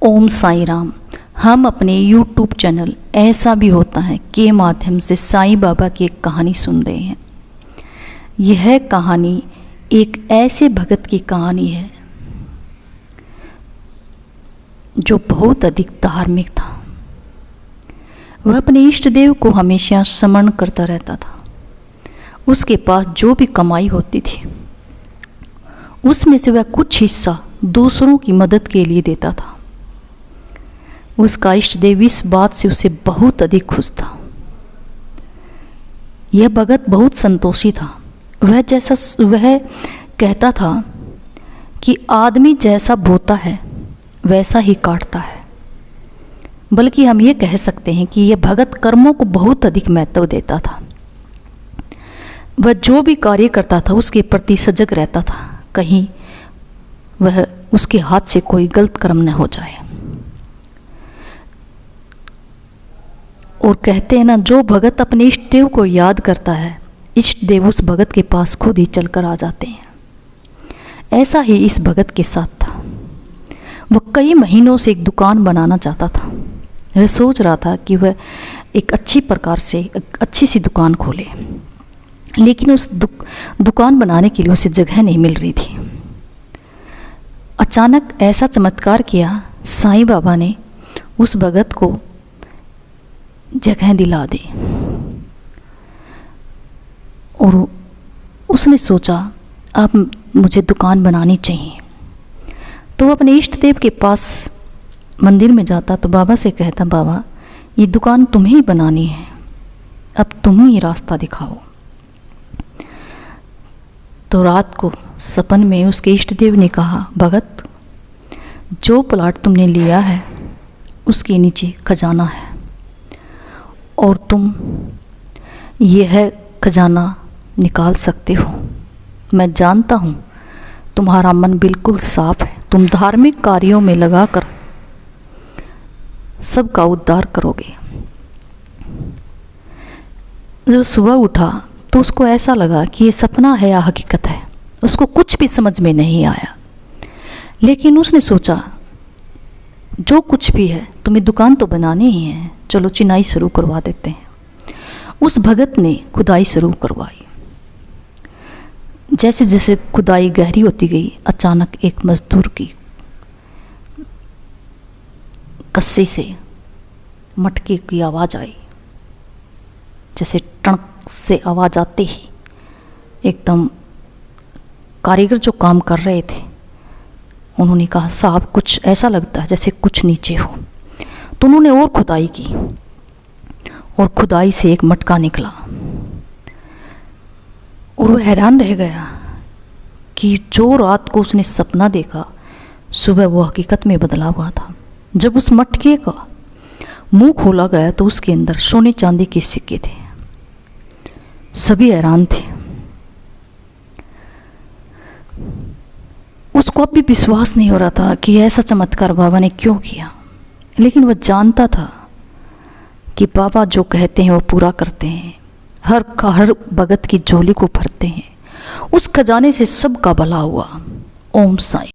ओम साई राम। हम अपने YouTube channel ऐसा भी होता है के माध्यम से साईं बाबा की एक कहानी सुन रहे हैं। यह कहानी एक ऐसे भगत की कहानी है जो बहुत अधिक धार्मिक था। वह अपने इष्ट देव को हमेशा स्मरण करता रहता था। उसके पास जो भी कमाई होती थी उसमें से वह कुछ हिस्सा दूसरों की मदद के लिए देता था। उसका इष्ट देव इस बात से उसे बहुत अधिक खुश था। यह भगत बहुत संतोषी था। वह कहता था कि आदमी जैसा बोता है वैसा ही काटता है। बल्कि हम ये कह सकते हैं कि यह भगत कर्मों को बहुत अधिक महत्व देता था। वह जो भी कार्य करता था उसके प्रति सजग रहता था, कहीं वह उसके हाथ से कोई गलत कर्म न हो जाए। और कहते हैं ना, जो भगत अपने इष्ट देव को याद करता है, इष्ट देव उस भगत के पास खुद ही चलकर आ जाते हैं। ऐसा ही इस भगत के साथ था। वह कई महीनों से एक दुकान बनाना चाहता था। वह सोच रहा था कि वह एक अच्छी सी दुकान खोले, लेकिन उस दुकान बनाने के लिए उसे जगह नहीं मिल रही थी। अचानक ऐसा चमत्कार किया, साईं बाबा ने उस भगत को जगह दिला दी। और उसने सोचा अब मुझे दुकान बनानी चाहिए। तो अपने इष्ट देव के पास मंदिर में जाता तो बाबा से कहता, बाबा ये दुकान तुम्हें ही बनानी है, अब तुम ही रास्ता दिखाओ। तो रात को सपन में उसके इष्ट देव ने कहा, भगत जो प्लाट तुमने लिया है उसके नीचे खजाना है और तुम यह खजाना निकाल सकते हो। मैं जानता हूँ तुम्हारा मन बिल्कुल साफ है, तुम धार्मिक कार्यों में लगाकर सबका उद्धार करोगे। जब सुबह उठा तो उसको ऐसा लगा कि ये सपना है या हकीकत है। उसको कुछ भी समझ में नहीं आया, लेकिन उसने सोचा जो कुछ भी है तुम्हें दुकान तो बनानी ही है, चलो चिनाई शुरू करवा देते हैं। उस भगत ने खुदाई शुरू करवाई। जैसे जैसे खुदाई गहरी होती गई, अचानक एक मजदूर की कस्से से मटके की आवाज़ आई। जैसे टणक से आवाज़ आते ही एकदम कारीगर जो काम कर रहे थे उन्होंने कहा, साहब कुछ ऐसा लगता है जैसे कुछ नीचे हो। तो उन्होंने और खुदाई की और खुदाई से एक मटका निकला और वह हैरान रह गया कि जो रात को उसने सपना देखा सुबह वो हकीकत में बदला हुआ था। जब उस मटके का मुंह खोला गया तो उसके अंदर सोने चांदी के सिक्के थे। सभी हैरान थे। उसको अब भी विश्वास नहीं हो रहा था कि ऐसा चमत्कार बाबा ने क्यों किया, लेकिन वह जानता था कि बाबा जो कहते हैं वो पूरा करते हैं। हर भगत की झोली को भरते हैं। उस खजाने से सबका भला हुआ। ओम साई।